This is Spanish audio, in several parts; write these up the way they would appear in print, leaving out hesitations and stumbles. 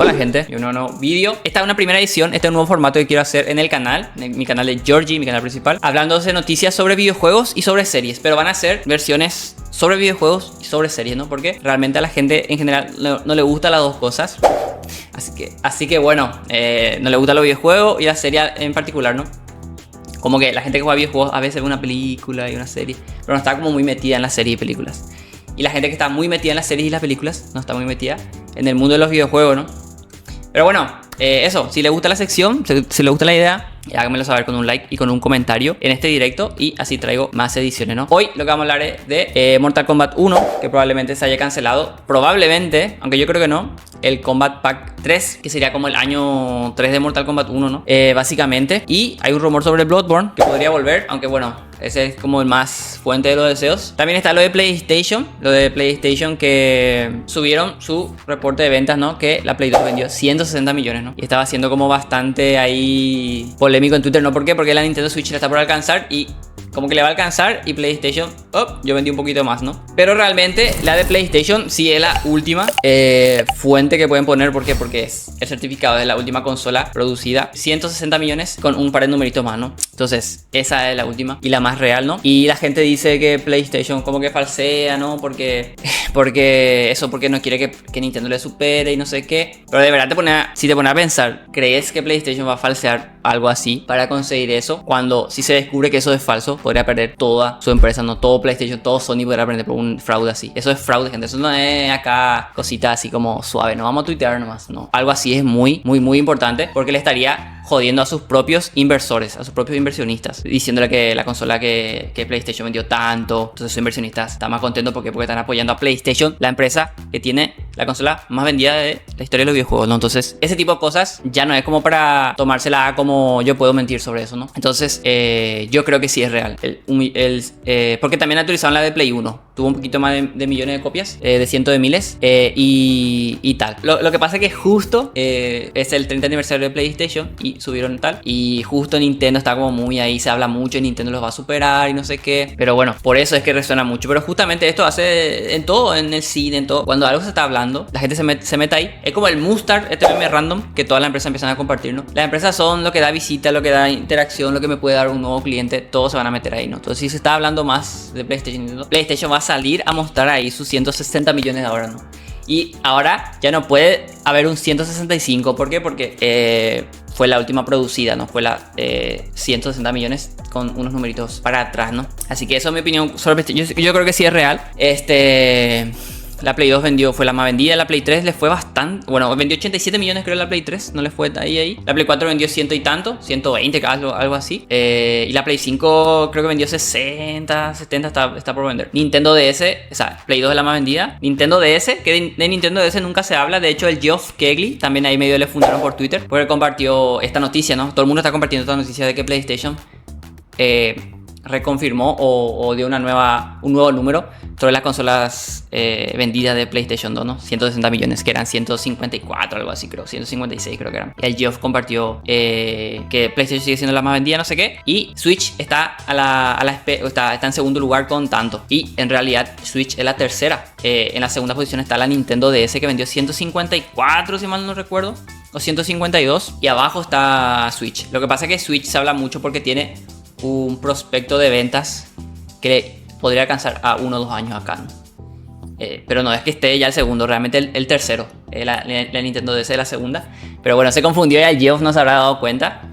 Hola gente, un nuevo vídeo. Esta es una primera edición, este es un nuevo formato que quiero hacer en el canal, en mi canal de Georgie, mi canal principal, hablando de noticias sobre videojuegos y sobre series, pero van a ser versiones sobre videojuegos y sobre series, ¿no? Porque realmente a la gente en general no le gustan las dos cosas. Así que bueno, no le gustan los videojuegos y la serie en particular, ¿no? Como que la gente que juega videojuegos a veces ve una película y una serie, pero no está como muy metida en las series y películas. Y la gente que está muy metida en las series y las películas no está muy metida en el mundo de los videojuegos, ¿no? Pero bueno, eso, si les gusta la sección, si les gusta la idea, háganmelo saber con un like y con un comentario en este directo y así traigo más ediciones, ¿no? Hoy lo que vamos a hablar es de Mortal Kombat 1, que probablemente se haya cancelado. Probablemente, aunque yo creo que no, el Combat Pack 3, que sería como el año 3 de Mortal Kombat 1, ¿no? Básicamente. Y hay un rumor sobre Bloodborne que podría volver, aunque bueno, ese es como el más fuente de los deseos. También está lo de PlayStation. Lo de PlayStation que subieron su reporte de ventas, ¿no? Que la Play 2 vendió 160 millones, ¿no? Y estaba siendo como bastante ahí polémico en Twitter, ¿no? ¿Por qué? Porque la Nintendo Switch la está por alcanzar y como que le va a alcanzar y PlayStation, yo vendí un poquito más, ¿no? Pero realmente la de PlayStation sí es la última fuente que pueden poner. ¿Por qué? Porque es el certificado de la última consola producida. 160 millones con un par de numeritos más, ¿no? Entonces esa es la última y la más real, ¿no? Y la gente dice que PlayStation como que falsea, ¿no? Porque no quiere que Nintendo le supere y no sé qué. Pero de verdad si te pones a pensar, ¿crees que PlayStation va a falsear algo así para conseguir eso? Cuando si se descubre que eso es falso, podría perder toda su empresa, no todo PlayStation, todo Sony podría perder por un fraude así. Eso es fraude, gente. Eso no es acá cositas así como suave. No vamos a tuitear nomás, no. Algo así es muy importante porque le estaría jodiendo a sus propios inversores, a sus propios inversionistas, diciéndole que la consola que PlayStation vendió tanto. Entonces sus inversionistas están más contentos porque están apoyando a PlayStation, la empresa que tiene la consola más vendida de la historia de los videojuegos, ¿no? Entonces ese tipo de cosas ya no es como para tomársela como yo puedo mentir sobre eso, ¿no? Entonces yo creo que sí es real. Porque también actualizaron la de Play 1. Tuvo un poquito más de millones de copias, de cientos de miles y tal. Lo que pasa es que justo es el 30 aniversario de PlayStation y subieron tal. Y justo Nintendo está como muy ahí, se habla mucho y Nintendo los va a superar y no sé qué. Pero bueno, por eso es que resuena mucho. Pero justamente esto hace en todo, en el cine, en todo. Cuando algo se está hablando, la gente se mete ahí. Es como el Mustard, este meme random que todas las empresas empiezan a compartir, ¿no? Las empresas son lo que da visita, lo que da interacción, lo que me puede dar un nuevo cliente. Todos se van a meter ahí, ¿no? Entonces si se está hablando más de PlayStation va a salir a mostrar ahí sus 160 millones de ahora, ¿no? Y ahora ya no puede haber un 165. ¿Por qué? Porque fue la última producida, ¿no? Fue la 160 millones con unos numeritos para atrás, ¿no? Así que eso es mi opinión sobre yo creo que sí es real. La Play 2 fue la más vendida. La Play 3 le fue bastante. Bueno, vendió 87 millones creo la Play 3. No le fue ahí. La Play 4 vendió 100 y tanto. 120, algo así. Y la Play 5 creo que vendió 60, 70. Está por vender. Nintendo DS, o sea, Play 2 es la más vendida. Nintendo DS, que de Nintendo DS nunca se habla. De hecho, el Geoff Keighley también ahí medio le fundaron por Twitter, porque compartió esta noticia, ¿no? Todo el mundo está compartiendo esta noticia de que PlayStation reconfirmó o dio un nuevo número sobre las consolas vendidas de PlayStation 2, ¿no? 160 millones, que eran 154, algo así creo, 156 creo que eran. Y el Geoff compartió que PlayStation sigue siendo la más vendida, no sé qué, y Switch está está en segundo lugar con tanto. Y en realidad Switch es la tercera. En la segunda posición está la Nintendo DS, que vendió 154, si mal no recuerdo, o 152, y abajo está Switch. Lo que pasa es que Switch se habla mucho porque tiene un prospecto de ventas que podría alcanzar a 1 o 2 años acá, ¿no? Pero no es que esté ya el segundo, realmente el tercero. La Nintendo DS es la segunda. Pero bueno, se confundió y el Geoff no se habrá dado cuenta.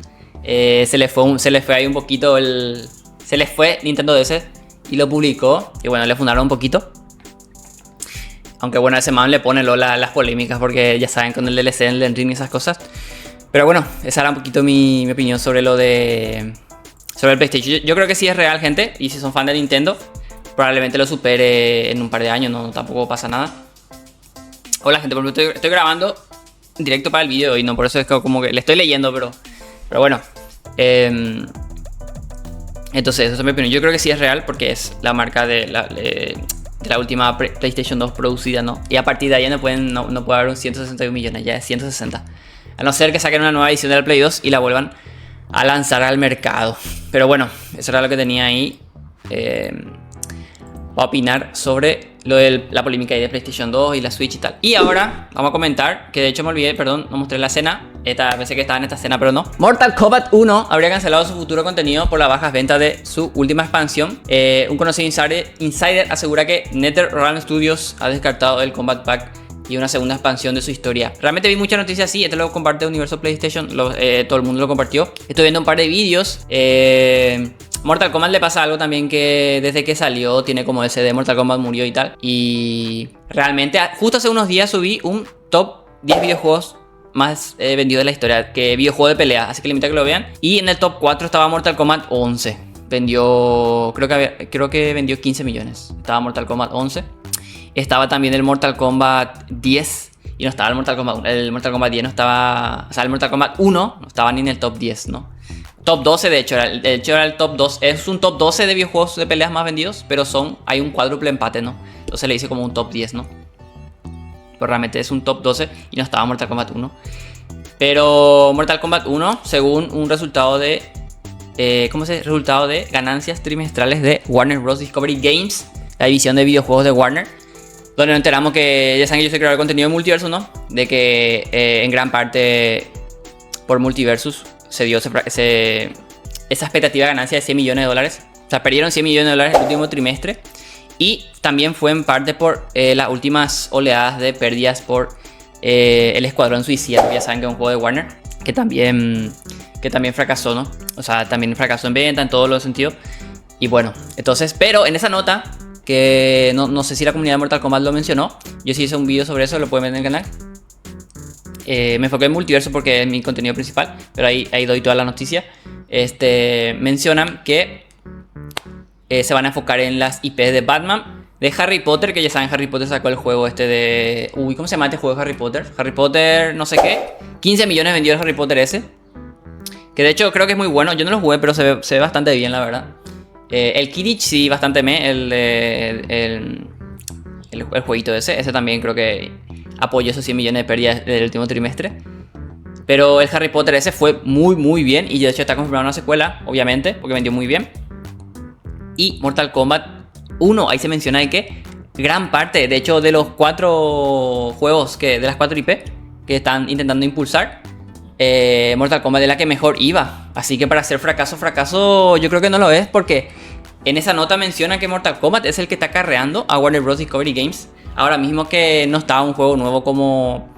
Se le fue ahí un poquito se le fue Nintendo DS y lo publicó. Y bueno, le fundaron un poquito. Aunque bueno, a ese man le pone las polémicas porque ya saben, con el DLC, el Elden Ring y esas cosas. Pero bueno, esa era un poquito mi opinión sobre sobre el PlayStation. Yo creo que sí es real, gente. Y si son fan de Nintendo, probablemente lo supere en un par de años. No, tampoco pasa nada. Hola, gente. Por ejemplo, estoy grabando en directo para el video y no, por eso es como que le estoy leyendo, pero bueno. Entonces, esa es mi opinión. Yo creo que sí es real porque es la marca de la última PlayStation 2 producida, ¿no? Y a partir de ahí no puede haber un 161 millones, ya es 160. A no ser que saquen una nueva edición del Play 2 y la vuelvan a lanzar al mercado. Pero bueno, eso era lo que tenía ahí para opinar sobre lo de la polémica ahí de PlayStation 2 y la Switch y tal. Y ahora vamos a comentar, que de hecho me olvidé, perdón, no mostré la escena. Pensé que estaba en esta escena, pero no. Mortal Kombat 1 habría cancelado su futuro contenido por las bajas ventas de su última expansión. Un conocido insider asegura que NetherRealm Studios ha descartado el Combat Pack y una segunda expansión de su historia. Realmente vi muchas noticias así. Esto lo comparte Universo PlayStation. Todo el mundo lo compartió. Estoy viendo un par de vídeos. Mortal Kombat le pasa algo también, que desde que salió tiene como ese de Mortal Kombat murió y tal. Y realmente justo hace unos días subí un top 10 videojuegos más vendidos de la historia, que videojuego de pelea. Así que le invito a que lo vean. Y en el top 4 estaba Mortal Kombat 11. Creo que vendió 15 millones. Estaba Mortal Kombat 11. Estaba también el Mortal Kombat 10. Y no estaba el Mortal Kombat 1. El Mortal Kombat 10 no estaba. O sea, el Mortal Kombat 1 no estaba ni en el top 10, ¿no? Top 12, de hecho era el top 2. Es un top 12 de videojuegos de peleas más vendidos. Pero hay un cuádruple empate, ¿no? Entonces le hice como un top 10, ¿no? Pero realmente es un top 12 y no estaba Mortal Kombat 1. Pero Mortal Kombat 1, según un resultado de resultado de ganancias trimestrales de Warner Bros. Discovery Games, la división de videojuegos de Warner, donde nos enteramos que ya saben que yo soy creador de contenido de Multiversus, ¿no? De que en gran parte por Multiversus se dio esa expectativa de ganancia de 100 millones de dólares. O sea, perdieron 100 millones de dólares el último trimestre. Y también fue en parte por las últimas oleadas de pérdidas por el Escuadrón Suicida. Ya saben que es un juego de Warner que también fracasó, ¿no? O sea, también fracasó en venta en todos los sentidos. Y bueno, entonces, pero en esa nota, que no sé si la comunidad de Mortal Kombat lo mencionó, yo sí hice un video sobre eso, lo pueden ver en el canal. Me enfoqué en Multiverso porque es mi contenido principal, pero ahí doy toda la noticia. Mencionan que se van a enfocar en las IPs de Batman, de Harry Potter, que ya saben, Harry Potter sacó el juego de... ¿cómo se llama este juego de Harry Potter? Harry Potter no sé qué. 15 millones vendió el Harry Potter ese. Que de hecho creo que es muy bueno. Yo no lo jugué, pero se ve bastante bien, la verdad. El Quidditch sí, bastante el jueguito ese. Ese también creo que apoyó esos 100 millones de pérdidas del último trimestre. Pero el Harry Potter ese fue muy bien. Y de hecho está confirmada una secuela, obviamente, porque vendió muy bien. Y Mortal Kombat 1, ahí se menciona de que gran parte, de hecho, de los 4 juegos, de las 4 IP que están intentando impulsar, Mortal Kombat es la que mejor iba. Así que para ser fracaso, yo creo que no lo es, porque en esa nota menciona que Mortal Kombat es el que está acarreando a Warner Bros. Discovery Games. Ahora mismo que no está un juego nuevo como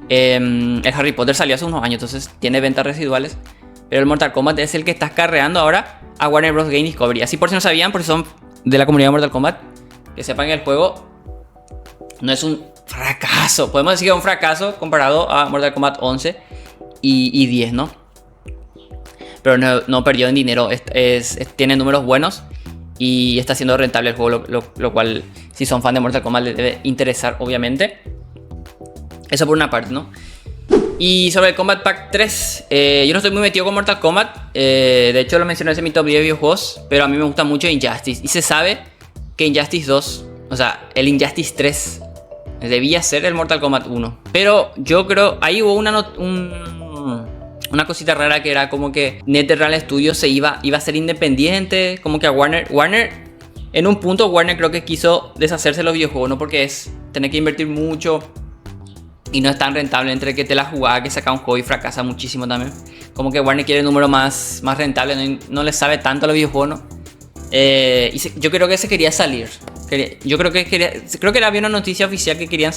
el Harry Potter salió hace unos años, entonces tiene ventas residuales. Pero el Mortal Kombat es el que está acarreando ahora a Warner Bros. Game Discovery. Así por si no sabían, por si son de la comunidad de Mortal Kombat, que sepan que el juego no es un fracaso. Podemos decir que es un fracaso comparado a Mortal Kombat 11 y 10, ¿no? Pero no perdió en dinero. Tiene números buenos y está siendo rentable el juego, lo cual, si son fan de Mortal Kombat, les debe interesar, obviamente. Eso por una parte, ¿no? Y sobre el Combat Pack 3, yo no estoy muy metido con Mortal Kombat. De hecho lo mencioné en mi top 10 de videojuegos, pero a mí me gusta mucho Injustice. Y se sabe que Injustice 2, o sea, el Injustice 3 debía ser el Mortal Kombat 1. Pero yo creo, ahí hubo una cosita rara, que era como que NetherRealm Studios iba a ser independiente. Como que a Warner, en un punto Warner creo que quiso deshacerse de los videojuegos, ¿no? Porque es tener que invertir mucho y no es tan rentable, entre que te la jugada, que saca un juego y fracasa muchísimo también. Como que Warner quiere el número más rentable, no le sabe tanto a los videojuegos, ¿no? Yo creo que se quería salir. Creo que había una noticia oficial que querían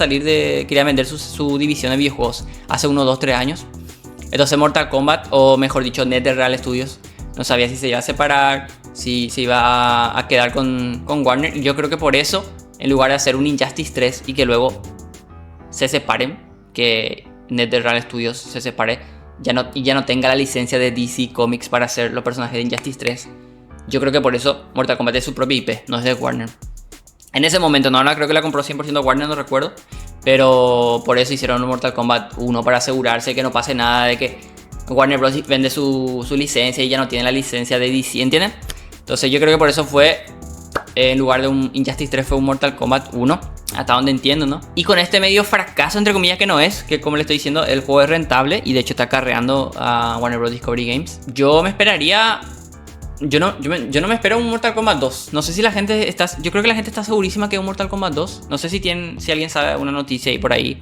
vender su división de videojuegos hace unos 2-3 años. Entonces Mortal Kombat, o mejor dicho NetherRealm Studios, no sabía si se iba a separar, si se iba a quedar con Warner. Y yo creo que por eso, en lugar de hacer un Injustice 3 y que luego se separen, que NetherRealm Studios se separe y ya no tenga la licencia de DC Comics para hacer los personajes de Injustice 3. Yo creo que por eso Mortal Kombat es su propia IP, no es de Warner. En ese momento, no, ahora creo que la compró 100% Warner, no recuerdo. Pero por eso hicieron un Mortal Kombat 1, para asegurarse que no pase nada, de que Warner Bros. Vende su licencia y ya no tiene la licencia de DC, ¿entienden? Entonces yo creo que por eso fue, en lugar de un Injustice 3, fue un Mortal Kombat 1, hasta donde entiendo, ¿no? Y con este medio fracaso, entre comillas, que no es, que como le estoy diciendo, el juego es rentable y de hecho está acarreando a Warner Bros. Discovery Games. Yo me esperaría yo no me espero un Mortal Kombat 2. No sé si la gente está... Yo creo que la gente está segurísima que es un Mortal Kombat 2. No sé si alguien sabe una noticia ahí por ahí,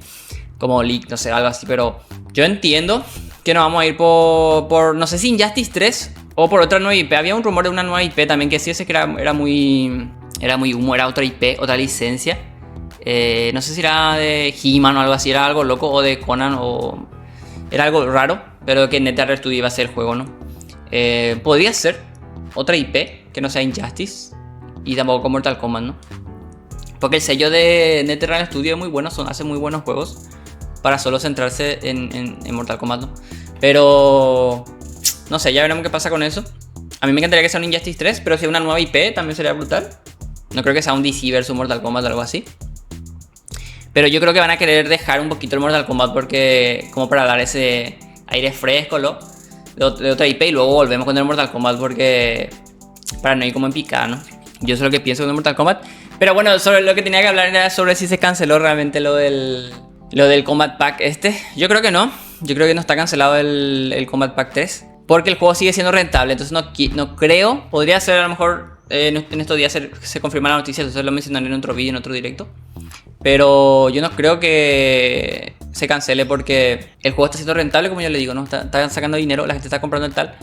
como leak, no sé, algo así. Pero yo entiendo que nos vamos a ir por no sé si Injustice 3 o por otra nueva IP. Había un rumor de una nueva IP también que sí, ese que era muy humo, era otra IP, otra licencia. No sé si era de He-Man o algo así, era algo loco, o de Conan, o... Era algo raro, pero que NetherRealm Studio iba a ser el juego, ¿no? Podría ser otra IP que no sea Injustice y tampoco con Mortal Kombat, ¿no? Porque el sello de NetherRealm Studio es muy bueno, hace muy buenos juegos para solo centrarse en Mortal Kombat, ¿no? Pero no sé, ya veremos qué pasa con eso. A mí me encantaría que sea un Injustice 3, pero si es una nueva IP también sería brutal. No creo que sea un DC versus Mortal Kombat o algo así. Pero yo creo que van a querer dejar un poquito el Mortal Kombat porque como para dar ese aire fresco, ¿no? De otra IP y luego volvemos con el Mortal Kombat porque para no ir como en picada, ¿no? Yo sé lo que pienso con el Mortal Kombat. Pero bueno, sobre lo que tenía que hablar era sobre si se canceló realmente lo del Combat Pack este. Yo creo que no. Yo creo que no está cancelado el Combat Pack 3 porque el juego sigue siendo rentable. Entonces no creo. Podría ser a lo mejor en estos días se confirma la noticia. Entonces lo mencionaré en otro vídeo, en otro directo. Pero yo no creo que se cancele porque el juego está siendo rentable, como yo le digo, ¿no? Está sacando dinero, la gente está comprando el tal.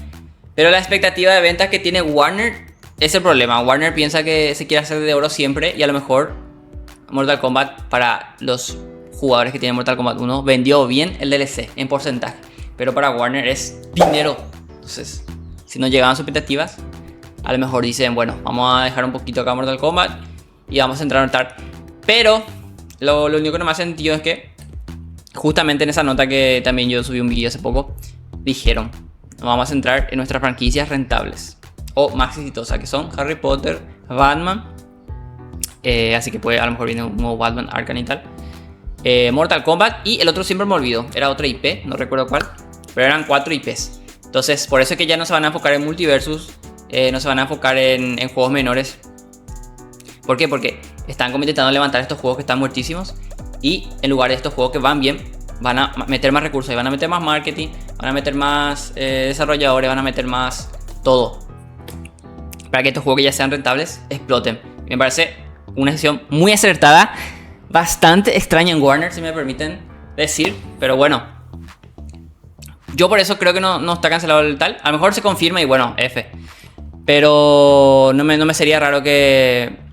Pero la expectativa de ventas que tiene Warner es el problema. Warner piensa que se quiere hacer de oro siempre y a lo mejor Mortal Kombat, para los jugadores que tienen Mortal Kombat 1, vendió bien el DLC en porcentaje. Pero para Warner es dinero. Entonces, si no llegaban sus expectativas, a lo mejor dicen, bueno, vamos a dejar un poquito acá Mortal Kombat y vamos a entrar en tal. Pero lo único que no me hace sentido es que justamente en esa nota que también yo subí un vídeo hace poco, dijeron, nos vamos a centrar en nuestras franquicias rentables o más exitosas, que son Harry Potter, Batman, así que a lo mejor viene un nuevo Batman, Arkham y tal, Mortal Kombat, y el otro siempre me olvido, era otra IP, no recuerdo cuál, pero eran 4 IPs. Entonces por eso es que ya no se van a enfocar en multiversus, no se van a enfocar en juegos menores. ¿Por qué? Porque están como intentando levantar estos juegos que están muertísimos y en lugar de estos juegos que van bien, van a meter más recursos y van a meter más marketing, van a meter más desarrolladores, van a meter más todo para que estos juegos que ya sean rentables exploten. Me parece una decisión muy acertada, bastante extraña en Warner, si me permiten decir, pero bueno, yo por eso creo que no está cancelado el tal. A lo mejor se confirma y bueno, F, pero no me sería raro que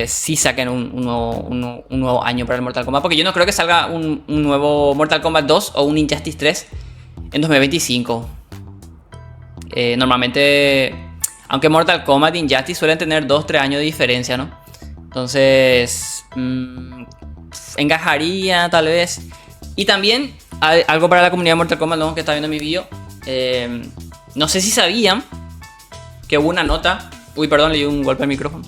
sí saquen un nuevo año para el Mortal Kombat. Porque yo no creo que salga un nuevo Mortal Kombat 2 o un Injustice 3 en 2025. Normalmente, aunque Mortal Kombat y Injustice suelen tener 2-3 años de diferencia, ¿no? Entonces, encajaría tal vez. Y también, algo para la comunidad de Mortal Kombat, ¿no? Que está viendo mi vídeo. No sé si sabían que hubo una nota. Uy, perdón, le di un golpe al micrófono.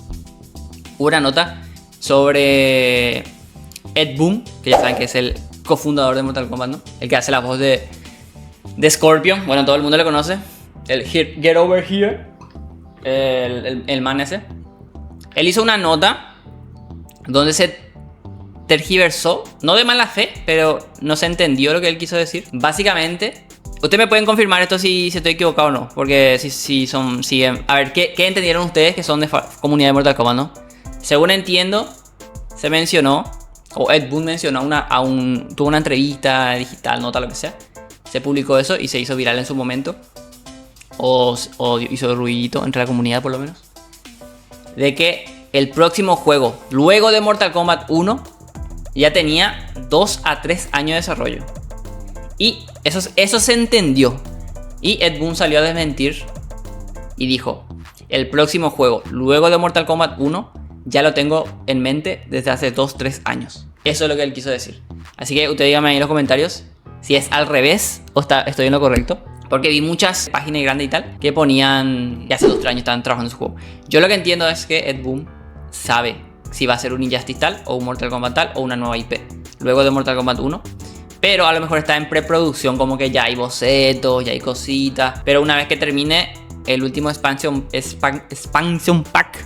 Hubo una nota sobre Ed Boon, que ya saben que es el cofundador de Mortal Kombat, ¿no? El que hace la voz de Scorpion. Bueno, todo el mundo le conoce. El Get Over Here. El man ese. Él hizo una nota donde se tergiversó, no de mala fe, pero no se entendió lo que él quiso decir. Básicamente, ustedes me pueden confirmar esto si estoy equivocado o no. Porque si siguen. A ver, ¿qué entendieron ustedes que son de comunidad de Mortal Kombat, no? Según entiendo, se mencionó, o Ed Boon mencionó, tuvo una entrevista digital, nota, lo que sea. Se publicó eso y se hizo viral en su momento. O hizo ruidito entre la comunidad, por lo menos. De que el próximo juego, luego de Mortal Kombat 1, ya tenía 2 a 3 años de desarrollo. Y eso se entendió. Y Ed Boon salió a desmentir y dijo: el próximo juego, luego de Mortal Kombat 1, ya lo tengo en mente desde hace 2-3 años. Eso es lo que él quiso decir. Así que usted dígame ahí en los comentarios si es al revés o estoy en lo correcto. Porque vi muchas páginas grandes y tal que ponían que hace 2-3 años estaban trabajando en su juego. Yo lo que entiendo es que Ed Boon sabe si va a ser un Injustice tal o un Mortal Kombat tal o una nueva IP luego de Mortal Kombat 1. Pero a lo mejor está en preproducción, como que ya hay bocetos, ya hay cositas. Pero una vez que termine el último expansion pack,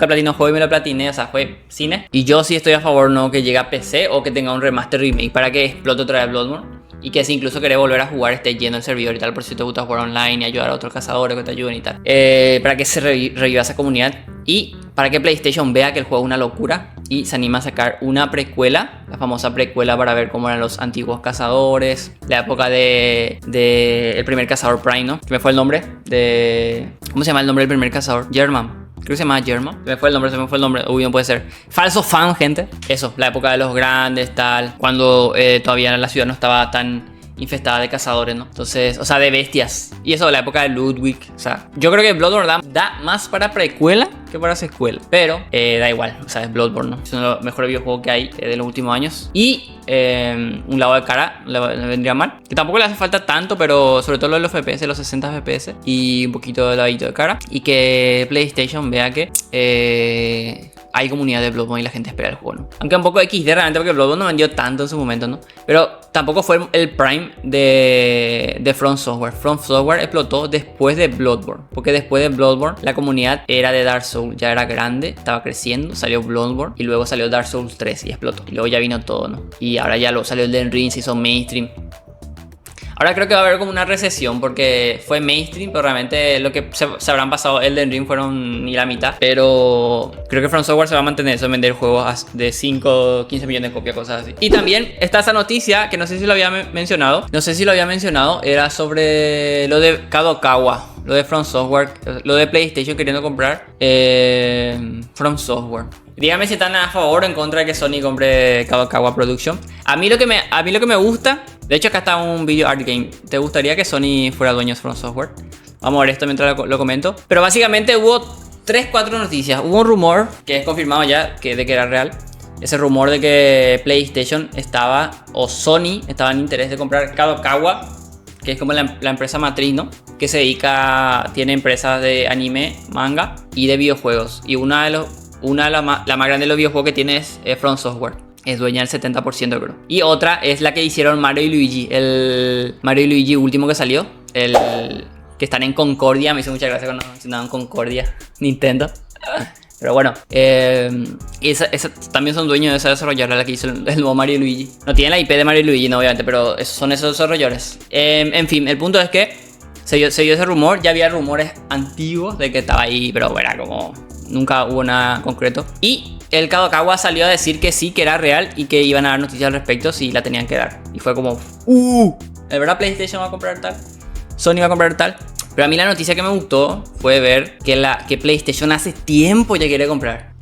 nunca platiné un juego y me lo platiné, o sea, fue cine. Y yo sí estoy a favor, no, que llegue a PC o que tenga un remaster remake para que explote otra vez Bloodborne. Y que si incluso querés volver a jugar esté lleno el servidor y tal, por si te gusta jugar online y ayudar a otros cazadores que te ayuden y tal. Para que se reviva esa comunidad y para que PlayStation vea que el juego es una locura y se anima a sacar una precuela, la famosa precuela para ver cómo eran los antiguos cazadores, la época de el primer cazador Prime, ¿no? Que me fue el nombre ¿cómo se llama el nombre del primer cazador? German. Creo que se llama German. Se me fue el nombre. Uy, no puede ser. Falso fan, gente. Eso, la época de los grandes, tal. Cuando todavía la ciudad no estaba tan infestada de cazadores, ¿no? Entonces, o sea, de bestias. Y eso, la época de Ludwig. O sea, yo creo que Bloodborne da más para precuela que para secuela. Pero da igual. O sea, es Bloodborne, ¿no? Es uno de los mejores videojuegos que hay de los últimos años. Y un lado de cara le vendría mal. Que tampoco le hace falta tanto, pero sobre todo los FPS, los 60 FPS. Y un poquito de ladito de cara. Y que PlayStation vea que hay comunidad de Bloodborne y la gente espera el juego, ¿no? Aunque un poco XD realmente porque Bloodborne no vendió tanto en su momento, ¿no? Pero tampoco fue el prime de From Software. From Software explotó después de Bloodborne. Porque después de Bloodborne la comunidad era de Dark Souls. Ya era grande, estaba creciendo. Salió Bloodborne y luego salió Dark Souls 3 y explotó. Y luego ya vino todo, ¿no? Y ahora ya salió el Elden Ring, se hizo mainstream. Ahora creo que va a haber como una recesión porque fue mainstream, pero realmente lo que se habrán pasado Elden Ring fueron ni la mitad. Pero creo que From Software se va a mantener eso, vender juegos de 5, 15 millones de copias, cosas así. Y también está esa noticia que no sé si lo había mencionado. Era sobre lo de Kadokawa, lo de From Software, lo de PlayStation queriendo comprar From Software. Dígame si están a favor o en contra de que Sony compre Kadokawa Production. A mí lo que me gusta, de hecho acá está un video art game. ¿Te gustaría que Sony fuera dueño de From Software? Vamos a ver esto mientras lo comento. Pero básicamente hubo 3-4 noticias. Hubo un rumor que es confirmado ya de que era real. Ese rumor de que PlayStation o Sony estaba en interés de comprar Kadokawa, que es como la empresa matriz, ¿no? Que tiene empresas de anime, manga y de videojuegos. Y la más grande de los videojuegos que tiene es From Software. Es dueña del 70%, creo. Y otra es la que hicieron Mario y Luigi. El Mario y Luigi último que salió. Que están en Concordia. Me hizo mucha gracia cuando mencionaban Concordia. Nintendo. Pero bueno. También son dueños de esa desarrolladora, la que hizo el nuevo Mario y Luigi. No tiene la IP de Mario y Luigi, no, obviamente. Pero son esos desarrolladores. En fin, el punto es que se dio ese rumor. Ya había rumores antiguos de que estaba ahí. Pero era como... Nunca hubo nada concreto. Y el Kadokawa salió a decir que sí, que era real y que iban a dar noticias al respecto si la tenían que dar. Y fue como, ¿de verdad PlayStation va a comprar tal? ¿Sony va a comprar tal? Pero a mí la noticia que me gustó fue ver que PlayStation hace tiempo ya quiere comprar.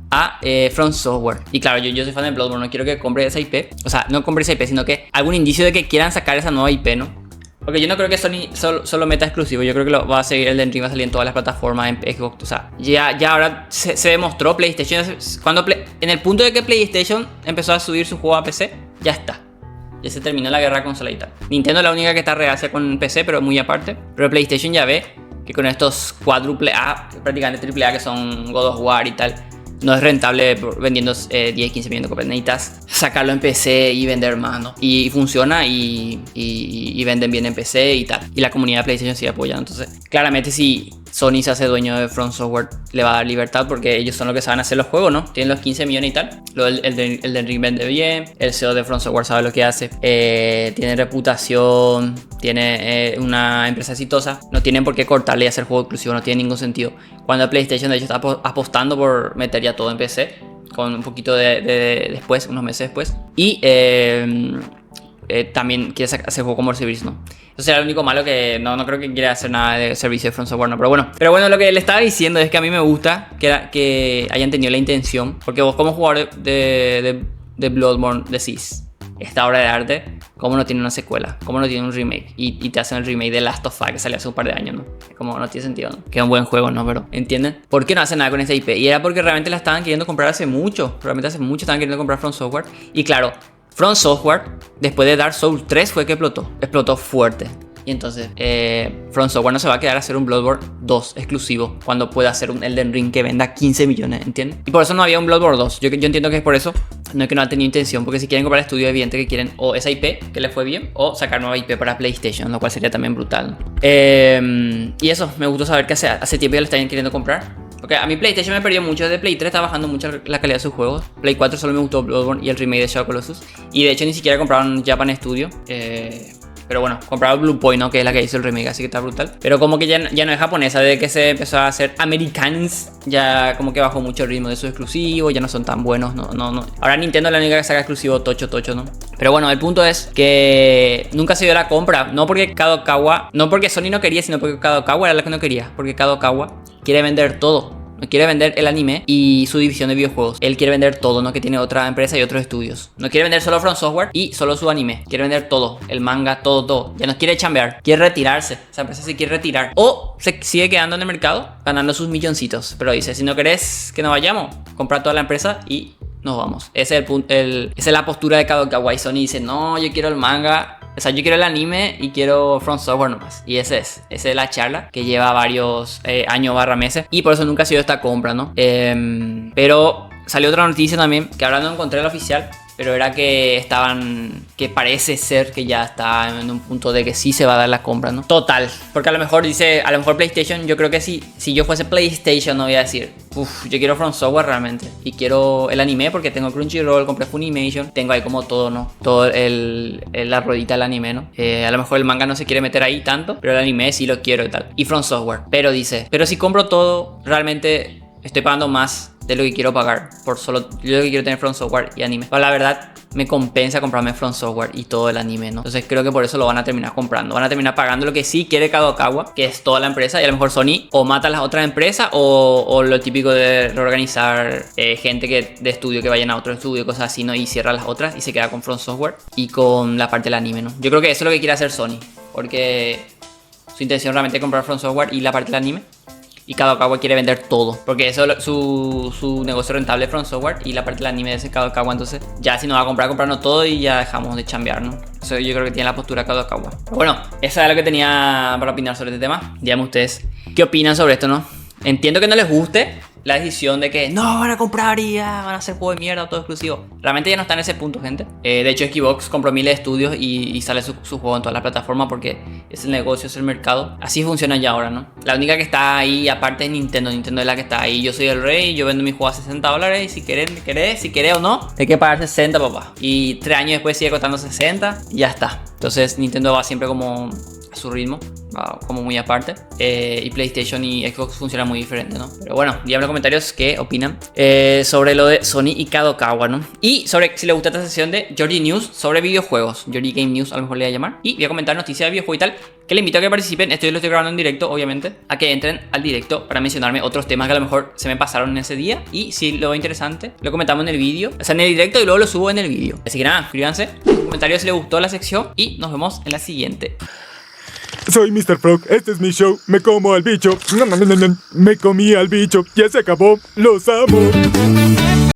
A From Software. Y claro, yo soy fan de Bloodborne, no quiero que compre esa IP. O sea, no compre esa IP, sino que algún indicio de que quieran sacar esa nueva IP, ¿no? Porque yo no creo que Sony solo meta exclusivo. Yo creo que lo va a seguir, el Elden Ring va a salir en todas las plataformas, en Xbox. O sea, ya ahora se demostró PlayStation. En el punto de que PlayStation empezó a subir su juego a PC, ya está. Ya se terminó la guerra consola y tal. Nintendo es la única que está reacia con PC, pero muy aparte. Pero PlayStation ya ve que con estos cuádruple A, prácticamente triple A, que son God of War y tal, no es rentable vendiendo 10, 15 millones de copias. Necesitas sacarlo en PC y vender más, ¿no? Y funciona y venden bien en PC y tal. Y la comunidad de PlayStation sigue apoyando. Entonces, claramente si Sony se hace dueño de From Software, le va a dar libertad porque ellos son los que saben hacer los juegos, ¿no? Tienen los 15 millones y tal. El del Ring vende bien. El CEO de From Software sabe lo que hace. Tiene reputación. Tiene una empresa exitosa. No tienen por qué cortarle y hacer juego exclusivo. No tiene ningún sentido. Cuando PlayStation de hecho está apostando por meter ya todo en PC. Con un poquito después, unos meses después. Y también quiere hacer juego como servicio, ¿no? Eso será lo único malo, que no creo que quiera hacer nada de servicio de From Software, ¿no? Pero bueno, lo que le estaba diciendo es que a mí me gusta que hayan tenido la intención. Porque vos como jugador de Bloodborne decís, esta obra de arte, ¿cómo no tiene una secuela? ¿Cómo no tiene un remake? Y te hacen el remake de Last of Us que salió hace un par de años, ¿no? Como no tiene sentido, ¿no? Que es un buen juego, ¿no? Pero, ¿entienden? ¿Por qué no hacen nada con esta IP? Y era porque realmente la estaban queriendo comprar hace mucho. Realmente hace mucho estaban queriendo comprar From Software. Y claro, From Software, después de Dark Souls 3 fue que explotó fuerte. Y entonces, From Software no se va a quedar a hacer un Bloodborne 2 exclusivo cuando pueda hacer un Elden Ring que venda 15 millones, ¿entiendes? Y por eso no había un Bloodborne 2. Yo entiendo que es por eso, no es que no ha tenido intención, porque si quieren comprar el estudio, evidente que quieren o esa IP que les fue bien, o sacar nueva IP para PlayStation, lo cual sería también brutal, ¿no? Y eso, me gustó saber que hace tiempo ya lo están queriendo comprar. Porque a mí PlayStation me perdió mucho. Desde Play 3 está bajando mucho la calidad de sus juegos. Play 4 solo me gustó Bloodborne y el remake de Shadow Colossus. Y de hecho ni siquiera compraron Japan Studio. Pero bueno, compraron Blue Point, ¿no? Que es la que hizo el remake, así que está brutal. Pero como que ya no es japonesa. Desde que se empezó a hacer Americans, ya como que bajó mucho el ritmo de sus exclusivos. Ya no son tan buenos, no. Ahora Nintendo es la única que saca exclusivo tocho, ¿no? Pero bueno, el punto es que nunca se dio la compra. No porque Kadokawa, no porque Sony no quería, sino porque Kadokawa era la que no quería. Porque Kadokawa quiere vender todo. No quiere vender el anime y su división de videojuegos. Él quiere vender todo, no que tiene otra empresa y otros estudios. No quiere vender solo From Software y solo su anime. Quiere vender todo, el manga, todo. Ya no quiere chambear, quiere retirarse. Esa empresa se quiere retirar. O se sigue quedando en el mercado, ganando sus milloncitos. Pero dice, si no querés que nos vayamos, compra toda la empresa y nos vamos. Ese es el punto, esa es la postura de Kadokawa. Y Sony dice, no, yo quiero el manga. O sea, yo quiero el anime y quiero From Software nomás. Y esa es la charla que lleva varios años / meses. Y por eso nunca ha sido esta compra, ¿no? Pero salió otra noticia también, que ahora no encontré la oficial. Pero era que parece ser que ya está en un punto de que sí se va a dar la compra, ¿no? Total. Porque a lo mejor PlayStation, yo creo que si yo fuese PlayStation no voy a decir, yo quiero From Software realmente. Y quiero el anime porque tengo Crunchyroll, compré Funimation. Tengo ahí como todo, ¿no? Todo la ruedita del anime, ¿no? A lo mejor el manga no se quiere meter ahí tanto, pero el anime sí lo quiero y tal. Y From Software. Pero si compro todo, realmente estoy pagando más de lo que quiero pagar por solo yo lo que quiero tener From Software y anime. Pero la verdad me compensa comprarme From Software y todo el anime, ¿no? Entonces creo que por eso lo van a terminar comprando. Van a terminar pagando lo que sí quiere Kadokawa, que es toda la empresa. Y a lo mejor Sony o mata a las otras empresas o lo típico de reorganizar gente de estudio que vayan a otro estudio, cosas así, ¿no? Y cierra las otras y se queda con From Software y con la parte del anime, ¿no? Yo creo que eso es lo que quiere hacer Sony, porque su intención realmente es comprar From Software y la parte del anime. Y Kadokawa quiere vender todo, porque eso es su negocio rentable From Software y la parte del anime de ese Kadokawa. Entonces ya si nos va a comprarnos todo y ya dejamos de chambear, ¿no? Eso yo creo que tiene la postura Kadokawa. Pero bueno, eso es lo que tenía para opinar sobre este tema. Díganme ustedes qué opinan sobre esto, ¿no? Entiendo que no les guste la decisión de que no van a comprar y ya van a hacer juego de mierda o todo exclusivo. Realmente ya no está en ese punto, gente. De hecho, Xbox compró miles de estudios y sale su juego en todas las plataformas porque es el negocio, es el mercado. Así funciona ya ahora, ¿no? La única que está ahí, aparte es Nintendo. Nintendo es la que está ahí. Yo soy el rey, yo vendo mi juego a $60 y si querés o no, hay que pagar 60, papá. Y 3 años después sigue costando 60 y ya está. Entonces Nintendo va siempre como a su ritmo, como muy aparte, y PlayStation y Xbox funcionan muy diferente, ¿no? Pero bueno, díganme en los comentarios qué opinan sobre lo de Sony y Kadokawa, ¿no? Y sobre si les gusta esta sesión de Georgie News sobre videojuegos, Georgie Game News a lo mejor le voy a llamar, y voy a comentar noticias de videojuegos y tal, que les invito a que participen. Esto yo lo estoy grabando en directo, obviamente, a que entren al directo para mencionarme otros temas que a lo mejor se me pasaron en ese día, y si lo veo interesante, lo comentamos en el vídeo, o sea, en el directo, y luego lo subo en el vídeo. Así que nada, suscríbanse, comentarios si les gustó la sección y nos vemos en la siguiente. Soy Mr. Frog, este es mi show. Me como al bicho. Me comí al bicho, ya se acabó. Los amo.